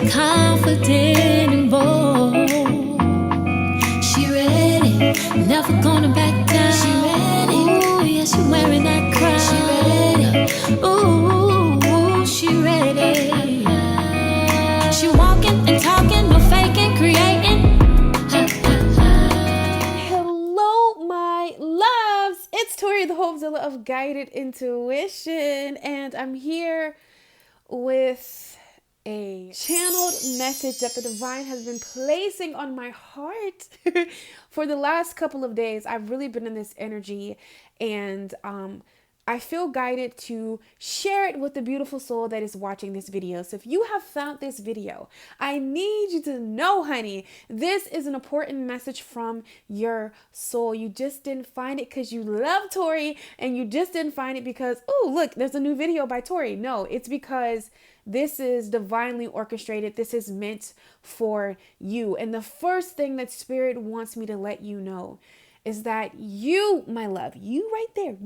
confident and bold. She ready, never gonna back down. She ready, ooh, yeah, she wearing that crown. She ready, ooh, she ready. She walking and talking, no faking, creating. Hello, my loves. It's Tori, the hopedealer of Guided Intuition, and I'm here with a channeled message that the divine has been placing on my heart for the last couple of days. I've really been in this energy, and I feel guided to share it with the beautiful soul that is watching this video. So if you have found this video, I need you to know, honey, this is an important message from your soul. You just didn't find it because you love Tori, and you just didn't find it because, oh, look, there's a new video by Tori. No, it's because this is divinely orchestrated. This is meant for you. And the first thing that Spirit wants me to let you know is that you, my love, you right there,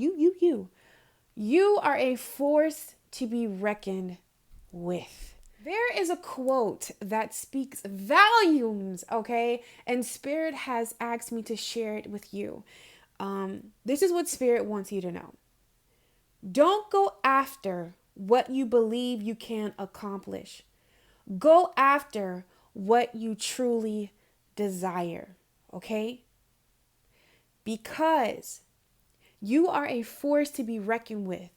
you are a force to be reckoned with. There is a quote that speaks volumes, okay? And Spirit has asked me to share it with you. This is what Spirit wants you to know. Don't go after what you believe you can accomplish. Go after what you truly desire, okay? Because you are a force to be reckoned with.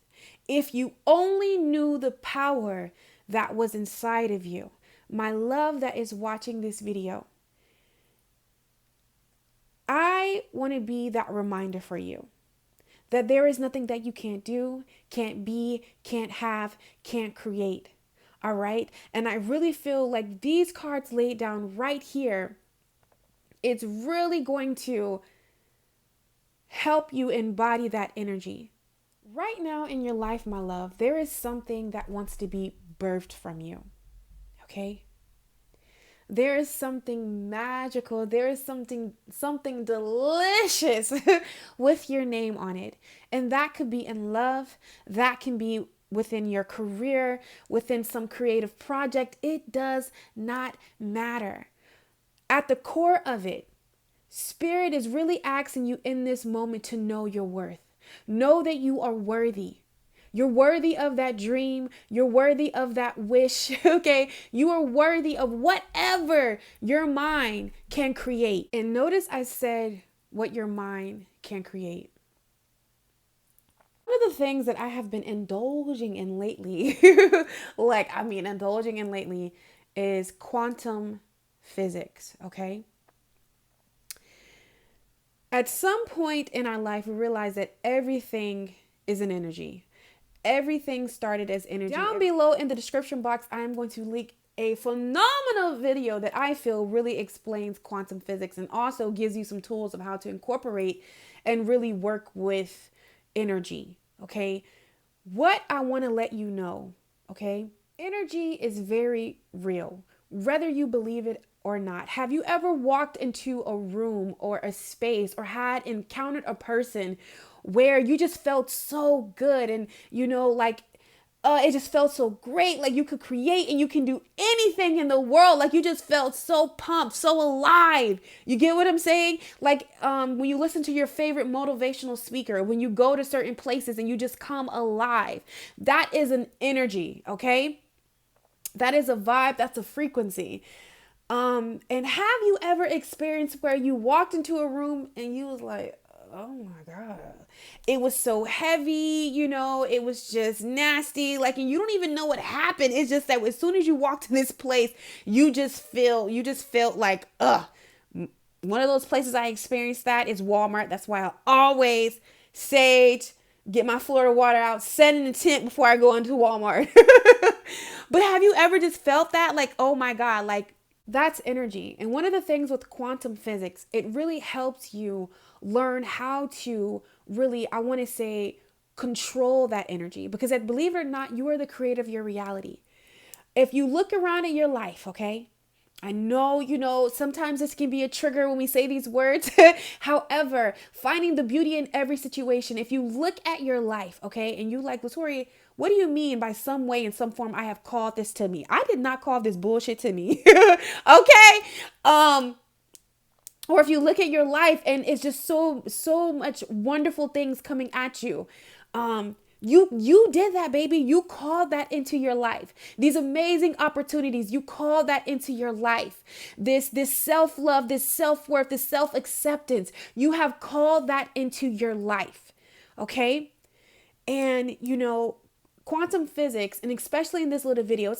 If you only knew the power that was inside of you, my love that is watching this video, I want to be that reminder for you that there is nothing that you can't do, can't be, can't have, can't create. All right? And I really feel like these cards laid down right here, it's really going to help you embody that energy. Right now in your life, my love, there is something that wants to be birthed from you. Okay? There is something magical. There is something delicious with your name on it. And that could be in love. That can be within your career, within some creative project. It does not matter. At the core of it, Spirit is really asking you in this moment to know your worth. Know that you are worthy. You're worthy of that dream. You're worthy of that wish, okay? You are worthy of whatever your mind can create. And notice I said what your mind can create. One of the things that I have been indulging in lately, is quantum physics, okay? At some point in our life, we realize that everything is an energy. Everything started as energy. Down below in the description box, I am going to link a phenomenal video that I feel really explains quantum physics and also gives you some tools of how to incorporate and really work with energy, okay? What I want to let you know, okay? Energy is very real, whether you believe it or not. Have you ever walked into a room or a space or had encountered a person where you just felt so good and it just felt so great, like you could create and you can do anything in the world, like you just felt so pumped, so alive? You get what I'm saying? Like when you listen to your favorite motivational speaker, when you go to certain places and you just come alive, that is an energy, okay? That is a vibe, that's a frequency. And have you ever experienced where you walked into a room and you was like, oh my God, it was so heavy, it was just nasty. Like, and you don't even know what happened. It's just that as soon as you walked in this place, you just felt like, one of those places I experienced that is Walmart. That's why I always sage, get my Florida water out, set in the tent before I go into Walmart. But have you ever just felt that? Like, oh my God, like that's energy. And one of the things with quantum physics, it really helps you learn how to really, I want to say, control that energy. Because believe it or not, you are the creator of your reality. If you look around at your life, okay, I know, sometimes this can be a trigger when we say these words. However, finding the beauty in every situation, if you look at your life, okay, and you like, Tori, What do you mean by some way, in some form, I have called this to me? I did not call this bullshit to me. Okay. Or if you look at your life and it's just so much wonderful things coming at you. You did that, baby. You called that into your life. These amazing opportunities, you called that into your life. This self-love, this self-worth, this self-acceptance, you have called that into your life. Okay? And quantum physics, and especially in this little video,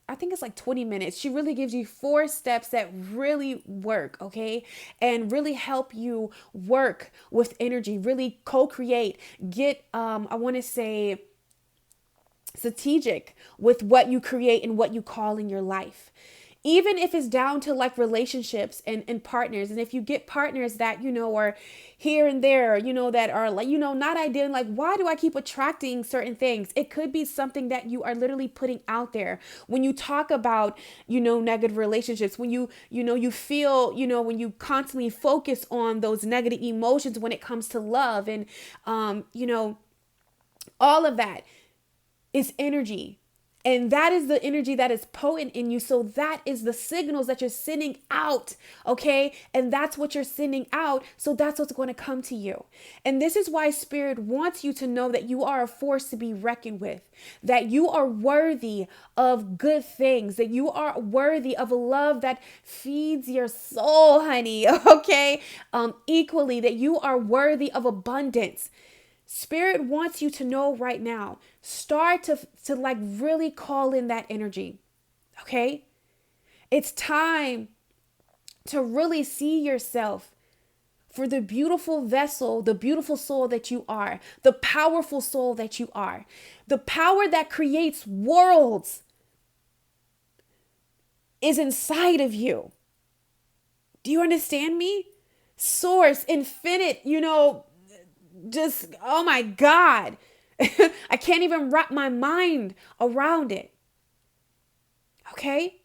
I think it's like 20 minutes. She really gives you 4 steps that really work, okay? And really help you work with energy, really co-create, get, I want to say, strategic with what you create and what you call in your life. Even if it's down to like relationships and partners. And if you get partners that, are here and there, that are like, not ideal, like, why do I keep attracting certain things? It could be something that you are literally putting out there. When you talk about, negative relationships, when you feel, when you constantly focus on those negative emotions when it comes to love and, all of that is energy. And that is the energy that is potent in you. So that is the signals that you're sending out. Okay. And that's what you're sending out. So that's what's going to come to you. And this is why Spirit wants you to know that you are a force to be reckoned with, that you are worthy of good things, that you are worthy of a love that feeds your soul, honey. Okay. Equally, that you are worthy of abundance. Spirit wants you to know right now, start to like really call in that energy. Okay. It's time to really see yourself for the beautiful vessel, the beautiful soul that you are, the powerful soul that you are, the power that creates worlds is inside of you. Do you understand me? Source, infinite, just, oh my God, I can't even wrap my mind around it. Okay.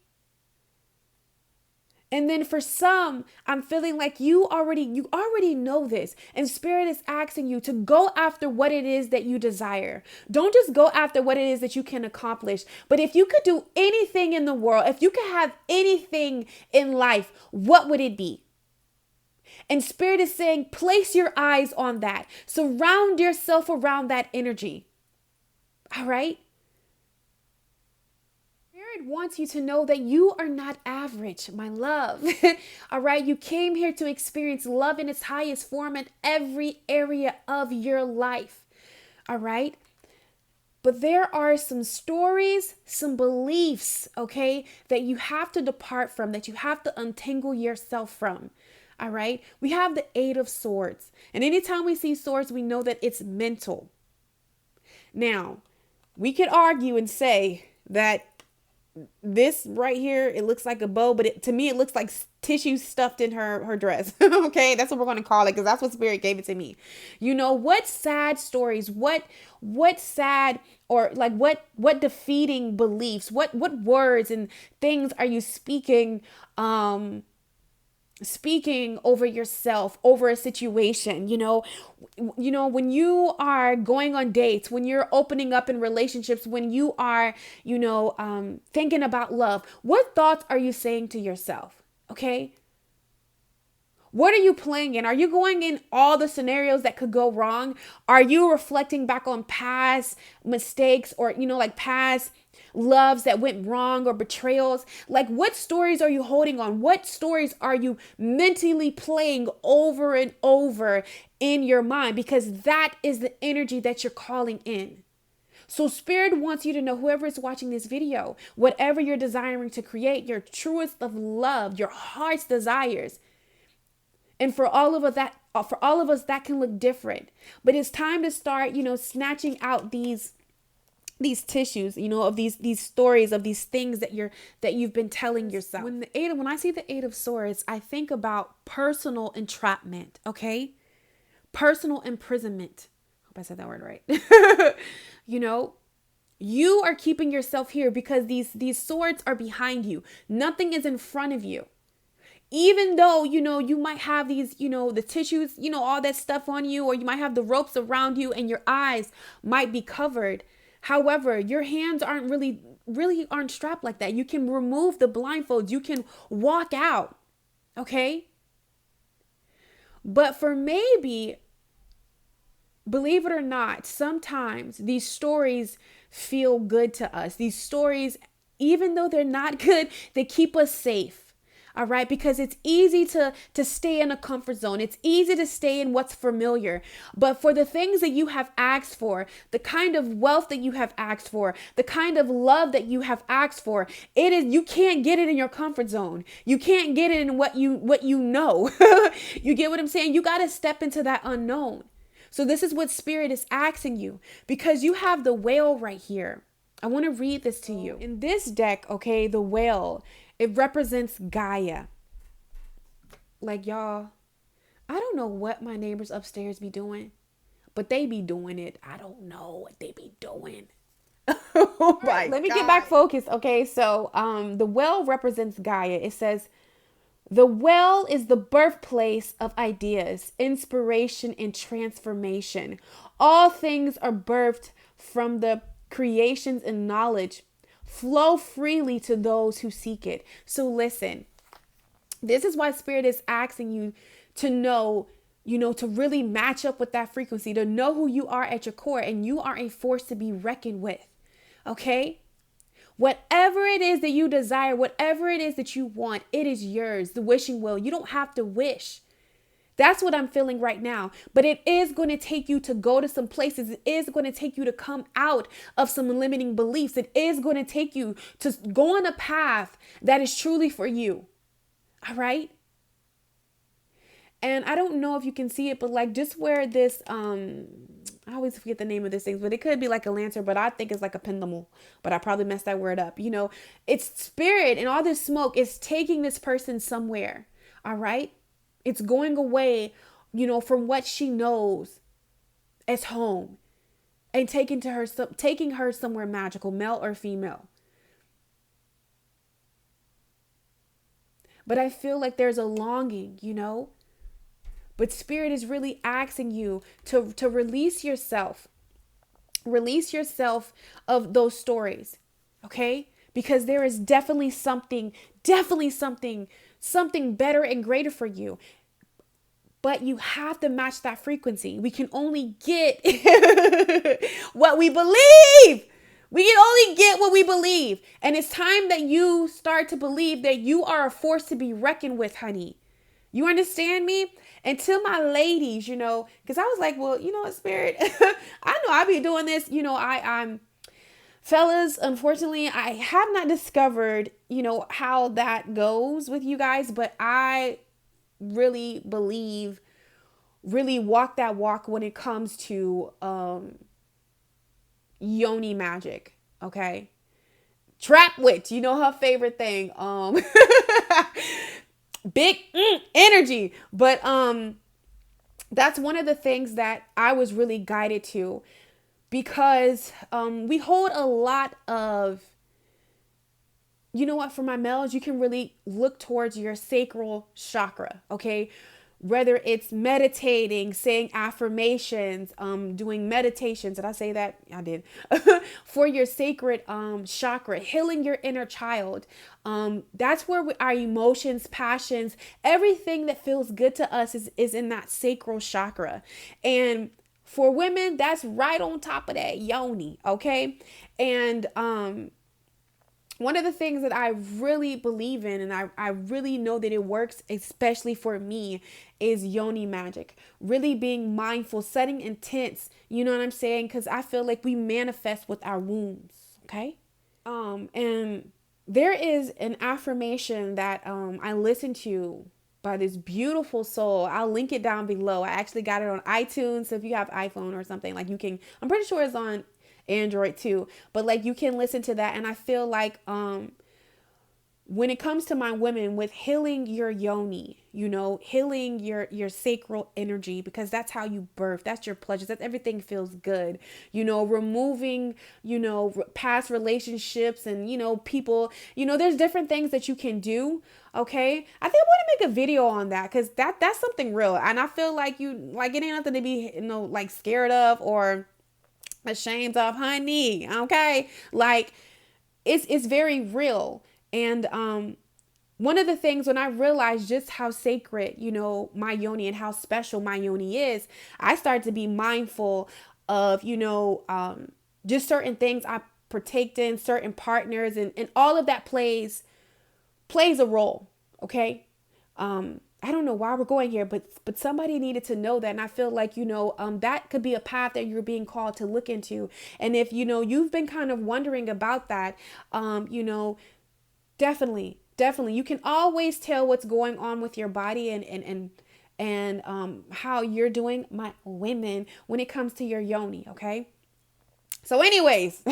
And then for some, I'm feeling like you already know this, and Spirit is asking you to go after what it is that you desire. Don't just go after what it is that you can accomplish, but if you could do anything in the world, if you could have anything in life, what would it be? And Spirit is saying, place your eyes on that. Surround yourself around that energy. All right? Spirit wants you to know that you are not average, my love. All right? You came here to experience love in its highest form in every area of your life. All right? But there are some stories, some beliefs, okay, that you have to depart from, that you have to untangle yourself from. All right. We have the 8 of Swords. And anytime we see swords, we know that it's mental. Now, we could argue and say that this right here, it looks like a bow, but to me, it looks like tissue stuffed in her dress. Okay. That's what we're going to call it, because that's what Spirit gave it to me. What sad stories, what sad, or like what defeating beliefs, what words and things are you speaking over yourself, over a situation, when you are going on dates, when you're opening up in relationships, when you are, thinking about love, what thoughts are you saying to yourself? Okay. What are you playing in? Are you going in all the scenarios that could go wrong? Are you reflecting back on past mistakes or, like past loves that went wrong or betrayals? Like, what stories are you holding on? What stories are you mentally playing over and over in your mind? Because that is the energy that you're calling in. So Spirit wants you to know, whoever is watching this video, whatever you're desiring to create, your truest of love, your heart's desires. And for all of us that can look different. But it's time to start, snatching out these tissues, of these stories, of these things that you've been telling yourself. When I see the 8 of Swords, I think about personal entrapment, okay? Personal imprisonment. Hope I said that word right. You are keeping yourself here because these swords are behind you. Nothing is in front of you. Even though, you might have these, the tissues, all that stuff on you, or you might have the ropes around you and your eyes might be covered. However, your hands aren't really aren't strapped like that. You can remove the blindfolds. You can walk out. Okay? But for maybe, believe it or not, sometimes these stories feel good to us. These stories, even though they're not good, they keep us safe. All right, because it's easy to stay in a comfort zone. It's easy to stay in what's familiar. But for the things that you have asked for, the kind of wealth that you have asked for, the kind of love that you have asked for, you can't get it in your comfort zone. You can't get it in what you know. You get what I'm saying? You got to step into that unknown. So this is what Spirit is asking you, because you have the whale right here. I want to read this to you. In this deck, okay, the whale, it represents Gaia. Like, y'all, I don't know what my neighbors upstairs be doing, but they be doing it. I don't know what they be doing. Oh my God. Let me get back focused. Okay, so the well represents Gaia. It says, the well is the birthplace of ideas, inspiration, and transformation. All things are birthed from the creations and knowledge flow freely to those who seek it. So listen, this is why Spirit is asking you to know, to really match up with that frequency, to know who you are at your core, and you are a force to be reckoned with. Okay? Whatever it is that you desire, whatever it is that you want, it is yours. The wishing well. You don't have to wish. That's what I'm feeling right now. But it is going to take you to go to some places. It is going to take you to come out of some limiting beliefs. It is going to take you to go on a path that is truly for you. All right? And I don't know if you can see it, but like just where this, I always forget the name of this thing, but it could be like a lantern, but I think it's like a pendulum, but I probably messed that word up. It's Spirit, and all this smoke is taking this person somewhere. All right? It's going away, from what she knows as home, and taking her somewhere magical, male or female. But I feel like there's a longing, But Spirit is really asking you to release yourself. Release yourself of those stories, okay? Because there is definitely something better and greater for you. But you have to match that frequency. We can only get what we believe. We can only get what we believe. And it's time that you start to believe that you are a force to be reckoned with, honey. You understand me? And to my ladies, because I was like, well, what, Spirit? I know I be doing this. I'm fellas, unfortunately, I have not discovered, how that goes with you guys, but I really believe, really walk that walk when it comes to Yoni magic. Okay. Trap witch, her favorite thing. Big energy. But that's one of the things that I was really guided to, because we hold a lot of, for my males, you can really look towards your sacral chakra, okay? Whether it's meditating, saying affirmations, doing meditations. Did I say that? I did. For your sacred chakra, healing your inner child. That's where our emotions, passions, everything that feels good to us is in that sacral chakra. And for women, that's right on top of that yoni, okay? And one of the things that I really believe in, and I really know that it works, especially for me, is yoni magic. Really being mindful, setting intents, you know what I'm saying? Because I feel like we manifest with our wombs, okay? And there is an affirmation that I listened to by this beautiful soul. I'll link it down below. I actually got it on iTunes. So if you have iPhone or something, like you can, I'm pretty sure it's on Android too, but like you can listen to that. And I feel like when it comes to my women, with healing your yoni, healing your sacral energy, because that's how you birth, that's your pleasures, that's everything feels good, removing past relationships and people, there's different things that you can do. Okay, I think I want to make a video on that, because that's something real, and I feel like it ain't nothing to be like scared of or ashamed of, honey. Okay. Like it's very real. And one of the things when I realized just how sacred, my Yoni and how special my Yoni is, I started to be mindful of, just certain things I partake in, certain partners, and all of that plays a role. Okay. I don't know why we're going here, but somebody needed to know that. And I feel like, that could be a path that you're being called to look into. And if, you've been kind of wondering about that, definitely, you can always tell what's going on with your body and how you're doing, my women, when it comes to your Yoni. Okay. So anyways,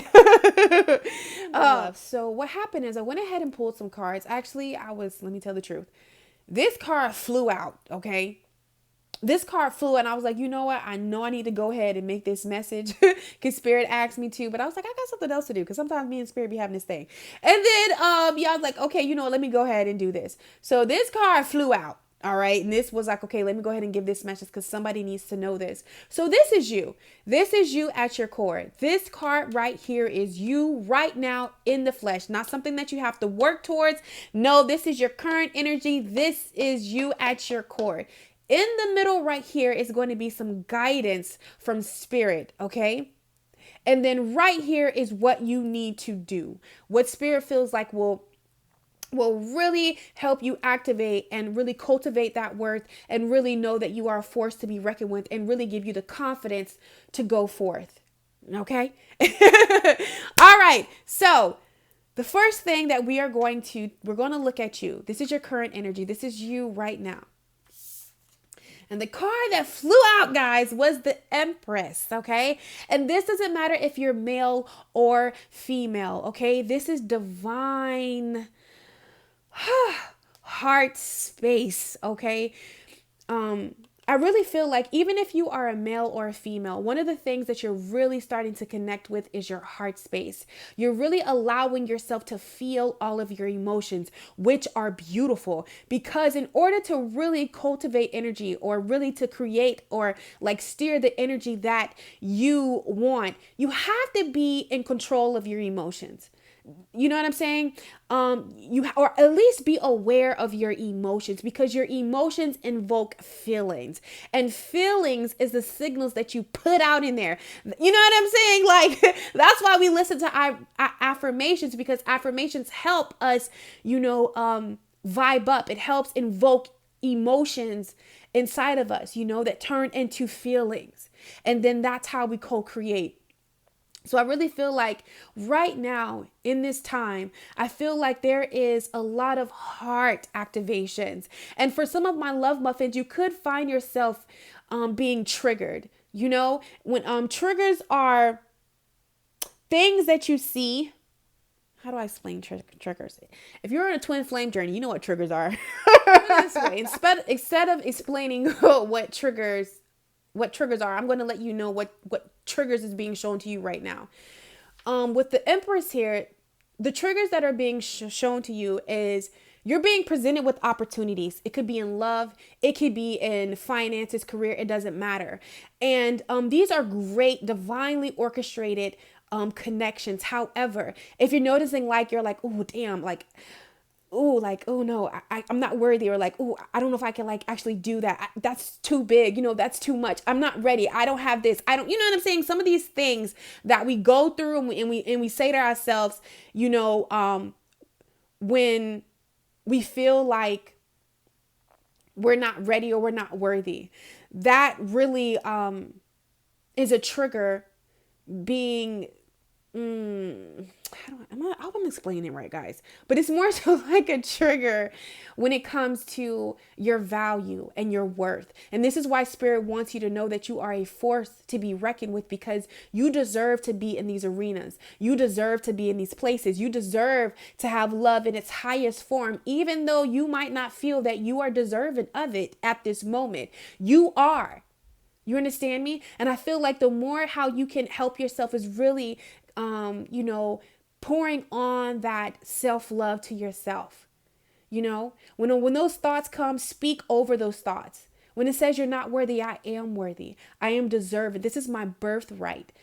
so what happened is I went ahead and pulled some cards. Actually, let me tell the truth. This card flew out, okay? This card flew and I was like, you know what? I know I need to go ahead and make this message because Spirit asked me to, but I was like, I got something else to do because sometimes me and Spirit be having this thing. And then, I was like, okay, let me go ahead and do this. So this card flew out. All right. And this was like, okay, let me go ahead and give this message because somebody needs to know this. So this is you. This is you at your core. This card right here is you right now in the flesh, not something that you have to work towards. No, this is your current energy. This is you at your core. In the middle right here is going to be some guidance from Spirit. Okay. And then right here is what you need to do. What Spirit feels like will really help you activate and really cultivate that worth and really know that you are a force to be reckoned with and really give you the confidence to go forth. Okay. All right. So the first thing that we're going to look at you. This is your current energy. This is you right now. And the card that flew out, guys, was the Empress, okay? And this doesn't matter if you're male or female, okay? This is divine heart space. Okay. I really feel like even if you are a male or a female, one of the things that you're really starting to connect with is your heart space. You're really allowing yourself to feel all of your emotions, which are beautiful, because in order to really cultivate energy or really to create or like steer the energy that you want, you have to be in control of your emotions. You know what I'm saying? Or at least be aware of your emotions, because your emotions invoke feelings, and feelings is the signals that you put out in there. You know what I'm saying? Like, that's why we listen to affirmations, because affirmations help us, vibe up. It helps invoke emotions inside of us, that turn into feelings. And then that's how we co-create. So I really feel like right now in this time, I feel like there is a lot of heart activations. And for some of my love muffins, you could find yourself being triggered. When triggers are things that you see. How do I explain triggers? If you're on a twin flame journey, you know what triggers are. This way. Instead of explaining what triggers are, I'm going to let you know what triggers is being shown to you right now. With the Empress here, the triggers that are being shown to you is you're being presented with opportunities. It could be in love. It could be in finances, career. It doesn't matter. And these are great, divinely orchestrated connections. However, if you're noticing like you're like, oh, damn, like, oh, like, oh no, I'm not worthy, or like, oh, I don't know if I can like actually do that. That's too big. That's too much. I'm not ready. I don't have this. You know what I'm saying? Some of these things that we go through and we say to ourselves, when we feel like we're not ready or we're not worthy, that really is a trigger being I'm explaining it right, guys, but it's more so like a trigger when it comes to your value and your worth. And this is why Spirit wants you to know that you are a force to be reckoned with, because you deserve to be in these arenas. You deserve to be in these places. You deserve to have love in its highest form, even though you might not feel that you are deserving of it at this moment. You are. You understand me? And I feel like the more how you can help yourself is really pouring on that self-love to yourself. When those thoughts come, speak over those thoughts. When it says you're not worthy, I am worthy. I am deserving. This is my birthright.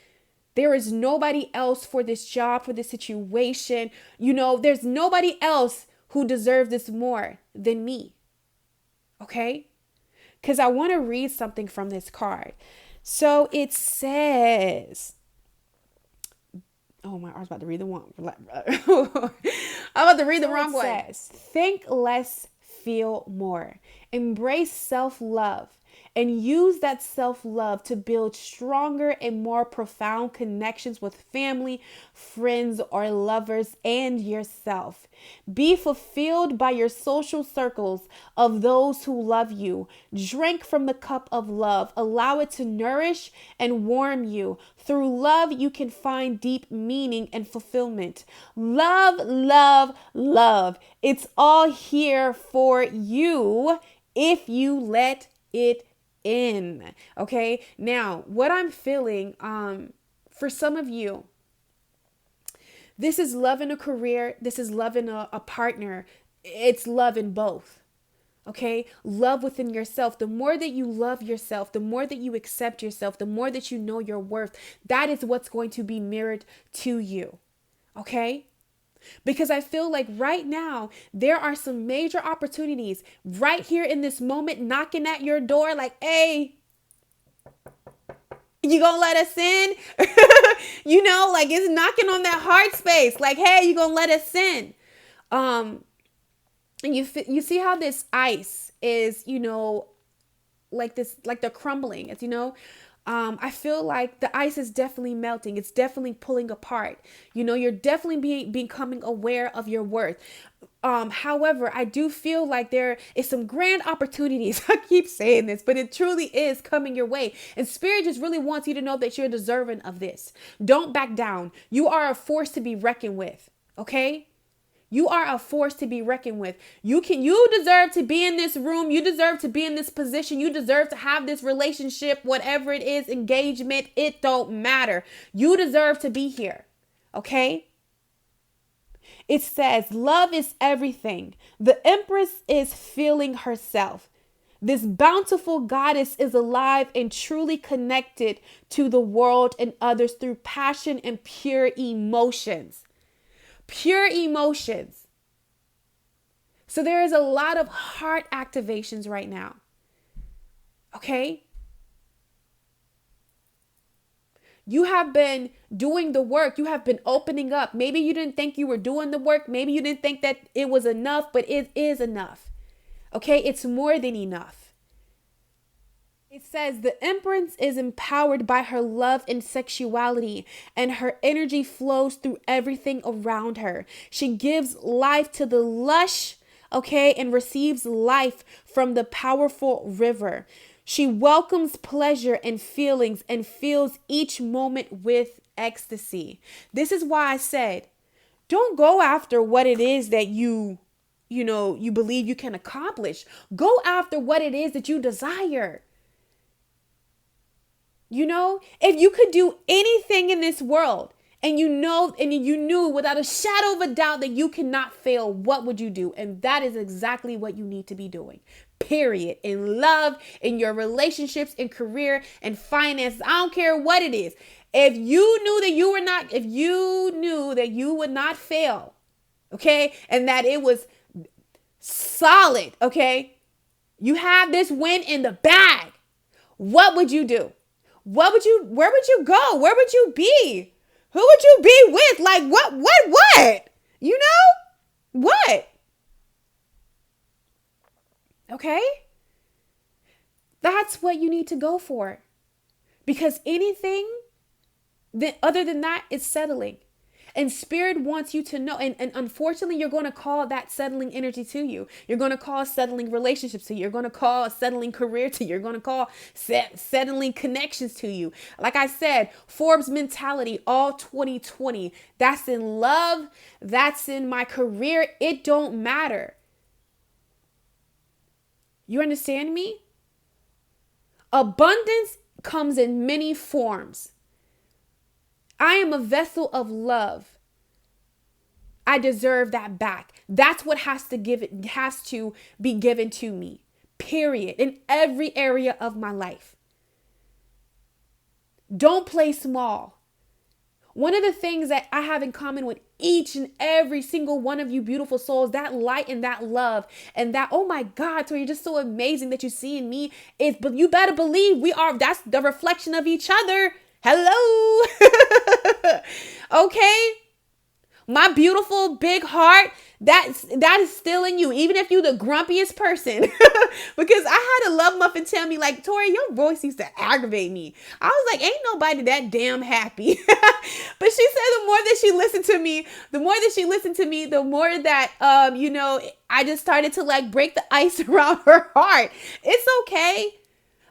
There is nobody else for this job, for this situation. You know, there's nobody else who deserves this more than me. Okay? Because I want to read something from this card. So it says, oh my, I was about to read the one. I'm about to read the wrong one. It says, think less, feel more. Embrace self-love. And use that self-love to build stronger and more profound connections with family, friends, or lovers, and yourself. Be fulfilled by your social circles of those who love you. Drink from the cup of love. Allow it to nourish and warm you. Through love, you can find deep meaning and fulfillment. Love, love, love. It's all here for you if you let it in. Okay. Now, what I'm feeling, for some of you, this is love in a career. This is love in a partner. It's love in both. Okay. Love within yourself. The more that you love yourself, the more that you accept yourself, the more that you know your worth, that is what's going to be mirrored to you. Okay. Because I feel like right now, there are some major opportunities right here in this moment knocking at your door like, hey, you gonna let us in? You know, like it's knocking on that heart space. Like, hey, you gonna let us in? And you see how this ice is, you know, like this, like they're crumbling. It's, you know, I feel like the ice is definitely melting. It's definitely pulling apart. You know, you're definitely becoming aware of your worth. However, I do feel like there is some grand opportunities. I keep saying this, but it truly is coming your way. And Spirit just really wants you to know that you're deserving of this. Don't back down. You are a force to be reckoned with. Okay? You are a force to be reckoned with. You deserve to be in this room. You deserve to be in this position. You deserve to have this relationship, whatever it is, engagement. It don't matter. You deserve to be here. Okay? It says, love is everything. The Empress is feeling herself. This bountiful goddess is alive and truly connected to the world and others through passion and pure emotions. Pure emotions. So there is a lot of heart activations right now. Okay? You have been doing the work. You have been opening up. Maybe you didn't think you were doing the work. Maybe you didn't think that it was enough, but it is enough. Okay? It's more than enough. It says the Empress is empowered by her love and sexuality, and her energy flows through everything around her. She gives life to the lush, okay, and receives life from the powerful river. She welcomes pleasure and feelings and fills each moment with ecstasy. This is why I said, don't go after what it is that you believe you can accomplish. Go after what it is that you desire. You know, if you could do anything in this world and you knew without a shadow of a doubt that you cannot fail, what would you do? And that is exactly what you need to be doing. Period. In love, in your relationships, in career, and finances. I don't care what it is. If you knew that you would not fail, okay, and that it was solid, okay, you have this win in the bag, what would you do? Where would you go? Where would you be? Who would you be with? Like what? You know? What? Okay? That's what you need to go for. Because anything other than that is settling. And Spirit wants you to know, and unfortunately, you're going to call that settling energy to you. You're going to call settling relationships to you. You're going to call a settling career to you. You're going to call settling connections to you. Like I said, Forbes mentality, all 2020. That's in love. That's in my career. It don't matter. You understand me? Abundance comes in many forms. I am a vessel of love. I deserve that back. That's what has to be given to me. Period. In every area of my life. Don't play small. One of the things that I have in common with each and every single one of you beautiful souls, that light and that love and that, oh my God, so you're just so amazing that you see in me is, but you better believe that's the reflection of each other. Hello. Okay. My beautiful big heart, that is still in you, even if you're the grumpiest person. Because I had a love muffin tell me, like, Tori, your voice used to aggravate me. I was like, ain't nobody that damn happy. But she said the more that she listened to me, the more that I just started to like break the ice around her heart. It's okay.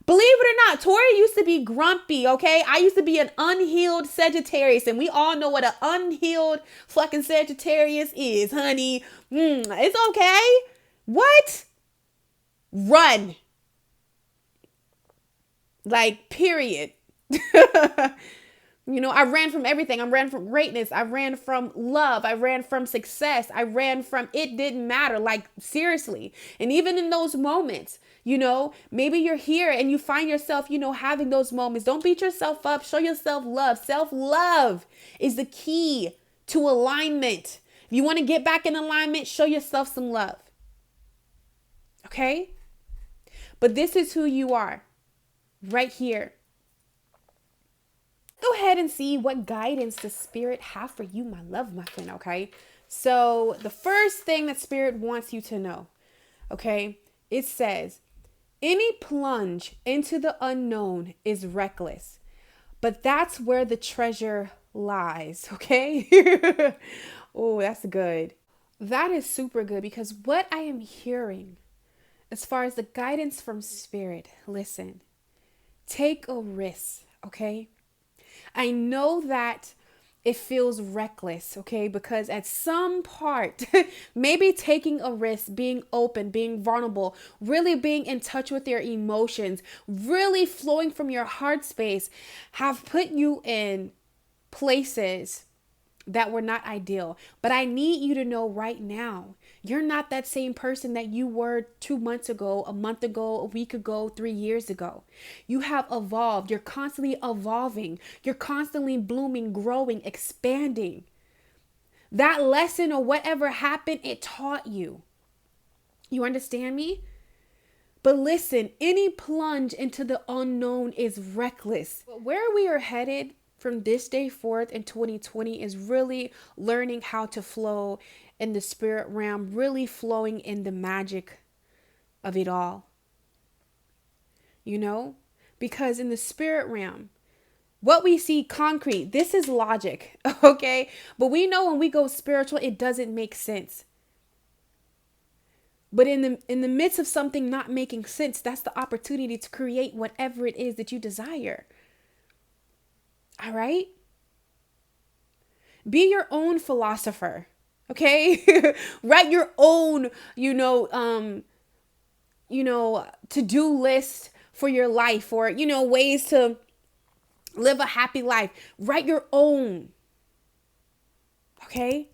Believe it or not, Tori used to be grumpy, okay? I used to be an unhealed Sagittarius, and we all know what an unhealed fucking Sagittarius is, honey. It's okay. What? Run. Like, period. I ran from everything. I ran from greatness. I ran from love. I ran from success. I ran from it didn't matter. Like, seriously. And even in those moments, maybe you're here and you find yourself, having those moments. Don't beat yourself up. Show yourself love. Self-love is the key to alignment. If you want to get back in alignment, show yourself some love. Okay? But this is who you are right here. Go ahead and see what guidance the Spirit have for you, my love muffin, okay? So the first thing that Spirit wants you to know, okay, it says, any plunge into the unknown is reckless, but that's where the treasure lies, okay? Oh, that's good. That is super good, because what I am hearing as far as the guidance from Spirit, listen, take a risk, okay? I know that it feels reckless, okay? Because at some part, maybe taking a risk, being open, being vulnerable, really being in touch with your emotions, really flowing from your heart space, have put you in places that were not ideal. But I need you to know right now, you're not that same person that you were 2 months ago, a month ago, a week ago, 3 years ago. You have evolved. You're constantly evolving. You're constantly blooming, growing, expanding. That lesson or whatever happened, it taught you. You understand me? But listen, any plunge into the unknown is reckless. But where we are headed from this day forth in 2020 is really learning how to flow in the spirit realm, really flowing in the magic of it all. Because in the spirit realm, what we see concrete, this is logic, okay? But we know when we go spiritual, it doesn't make sense. But in the midst of something not making sense, that's the opportunity to create whatever it is that you desire. All right? Be your own philosopher, okay? Write your own, to-do list for your life, or, ways to live a happy life. Write your own, okay?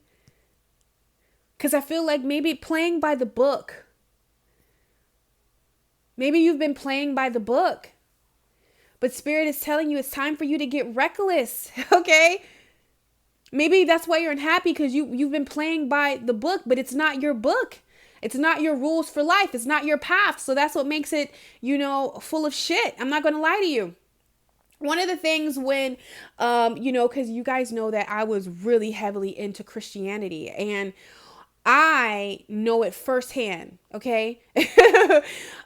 Because I feel like maybe playing by the book. Maybe you've been playing by the book. But Spirit is telling you it's time for you to get reckless, okay? Maybe that's why you're unhappy, because you've been playing by the book, but it's not your book. It's not your rules for life. It's not your path. So that's what makes it, full of shit. I'm not going to lie to you. One of the things when, because you guys know that I was really heavily into Christianity, and I know it firsthand, okay?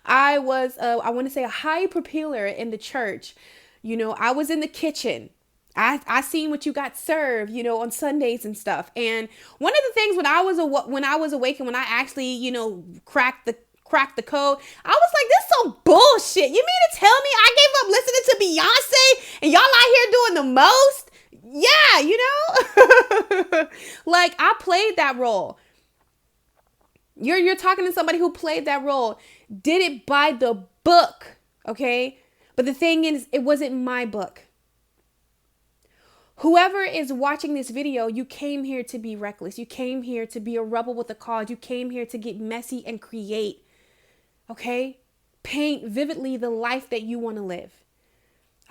I was, I want to say, a high propeller in the church. I was in the kitchen. I seen what you got served, on Sundays and stuff. And one of the things when I was awake and when I actually, cracked the code, I was like, this is some bullshit. You mean to tell me I gave up listening to Beyonce and y'all out here doing the most? Yeah, like I played that role. You're talking to somebody who played that role, did it by the book, okay? But the thing is, it wasn't my book. Whoever is watching this video, you came here to be reckless. You came here to be a rebel with a cause. You came here to get messy and create, okay? Paint vividly the life that you want to live,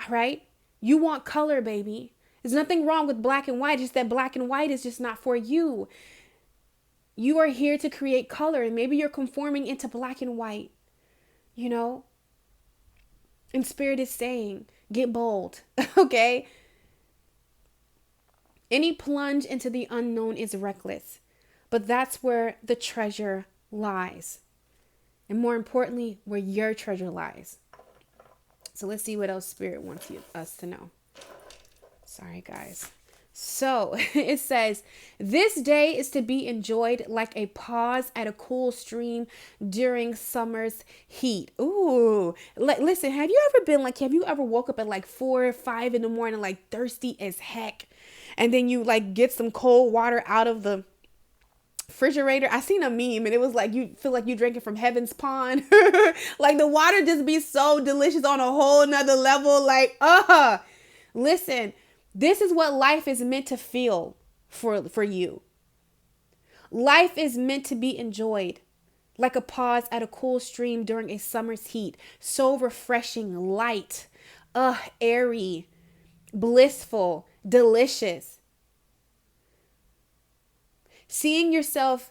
all right? You want color, baby. There's nothing wrong with black and white. Just that black and white is just not for you. You are here to create color, and maybe you're conforming into black and white, you know? And Spirit is saying, get bold, okay? Any plunge into the unknown is reckless, but that's where the treasure lies. And more importantly, where your treasure lies. So let's see what else Spirit wants us to know. Sorry, guys. So it says, this day is to be enjoyed like a pause at a cool stream during summer's heat. Ooh, listen, have you ever woke up at like 4 or 5 in the morning, like thirsty as heck? And then you like get some cold water out of the refrigerator. I seen a meme and it was like, you feel like you drinking from heaven's pond. Like the water just be so delicious on a whole nother level. Like, listen, this is what life is meant to feel for you. Life is meant to be enjoyed like a pause at a cool stream during a summer's heat. So refreshing, light, airy, blissful, delicious. Seeing yourself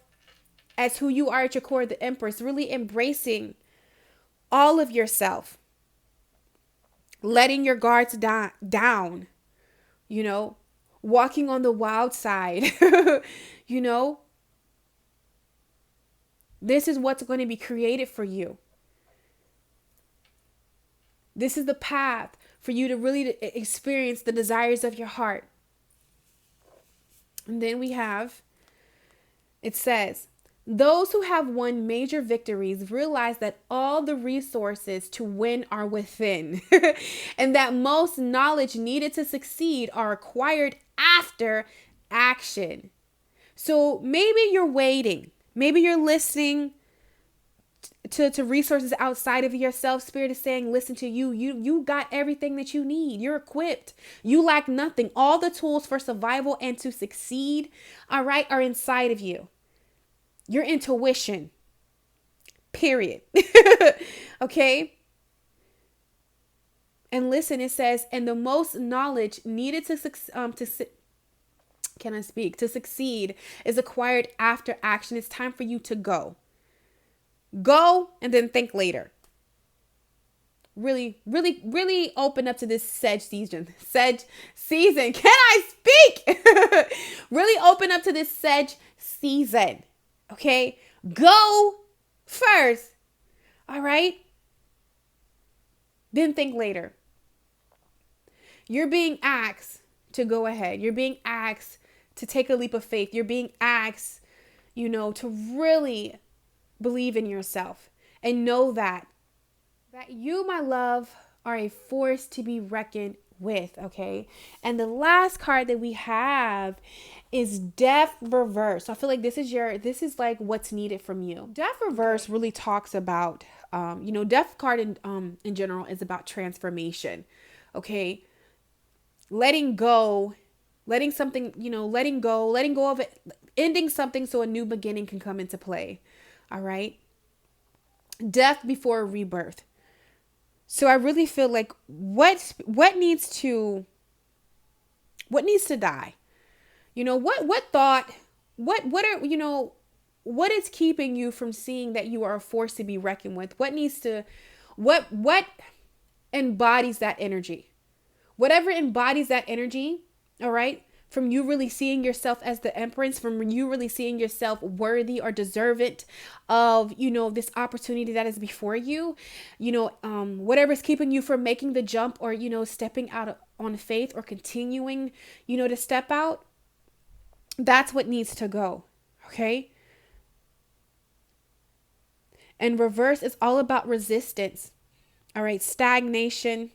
as who you are at your core, the Empress, really embracing all of yourself, letting your guards down, you know, walking on the wild side, you know, this is what's going to be created for you. This is the path for you to really experience the desires of your heart. And then it says, those who have won major victories realize that all the resources to win are within, and that most knowledge needed to succeed are acquired after action. So maybe you're waiting. Maybe you're listening to resources outside of yourself. Spirit is saying, listen to you. You got everything that you need. You're equipped. You lack nothing. All the tools for survival and to succeed, all right, are inside of you. Your intuition, period. Okay. And listen, it says, and the most knowledge needed to succeed is acquired after action. It's time for you to go. Go and then think later. Really, really, really open up to this Sag season. Can I speak? Really open up to this Sag season. Okay, go first. All right. Then think later. You're being asked to go ahead. You're being asked to take a leap of faith. You're being asked, to really believe in yourself and know that you, my love, are a force to be reckoned with. Okay. And the last card that we have is Death Reverse. So I feel like this is like what's needed from you. Death Reverse really talks about, Death card in general is about transformation. Okay. Letting go of it, ending something so a new beginning can come into play. All right. Death before rebirth. So I really feel like what needs to die? What is keeping you from seeing that you are a force to be reckoned with? What embodies that energy? Whatever embodies that energy, all right, from you really seeing yourself as the Empress, from you really seeing yourself worthy or deserving of, this opportunity that is before you, whatever's keeping you from making the jump or, stepping out on faith or continuing, to step out, that's what needs to go. Okay. And reverse is all about resistance. All right. Stagnation,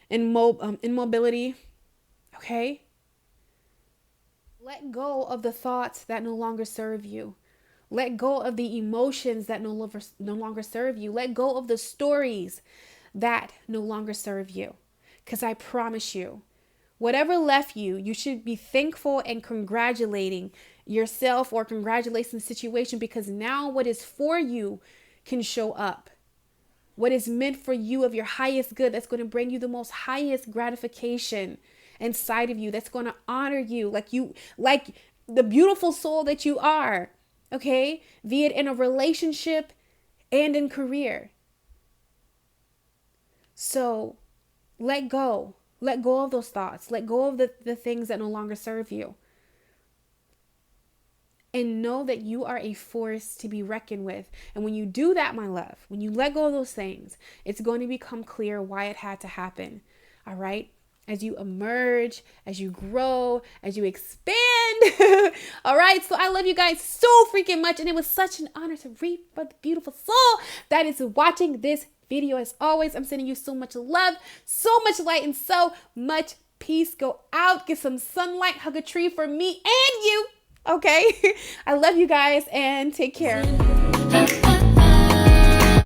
immobility. Okay. Let go of the thoughts that no longer serve you. Let go of the emotions that no longer serve you. Let go of the stories that no longer serve you. Because I promise you, whatever left you, you should be thankful and congratulating yourself or congratulating the situation, because now what is for you can show up. what is meant for you of your highest good, that's going to bring you the most highest gratification inside of you, that's going to honor you like the beautiful soul that you are. Okay? Be it in a relationship and in career. So let go. Let go of those thoughts. Let go of the things that no longer serve you. And know that you are a force to be reckoned with. And when you do that, my love, when you let go of those things, it's going to become clear why it had to happen. All right? As you emerge, as you grow, as you expand. All right? So I love you guys so freaking much. And it was such an honor to read for the beautiful soul that is watching this video. As always, I'm sending you so much love, so much light, and so much peace. Go out, get some sunlight, hug a tree for me and you. Okay? I love you guys and take care.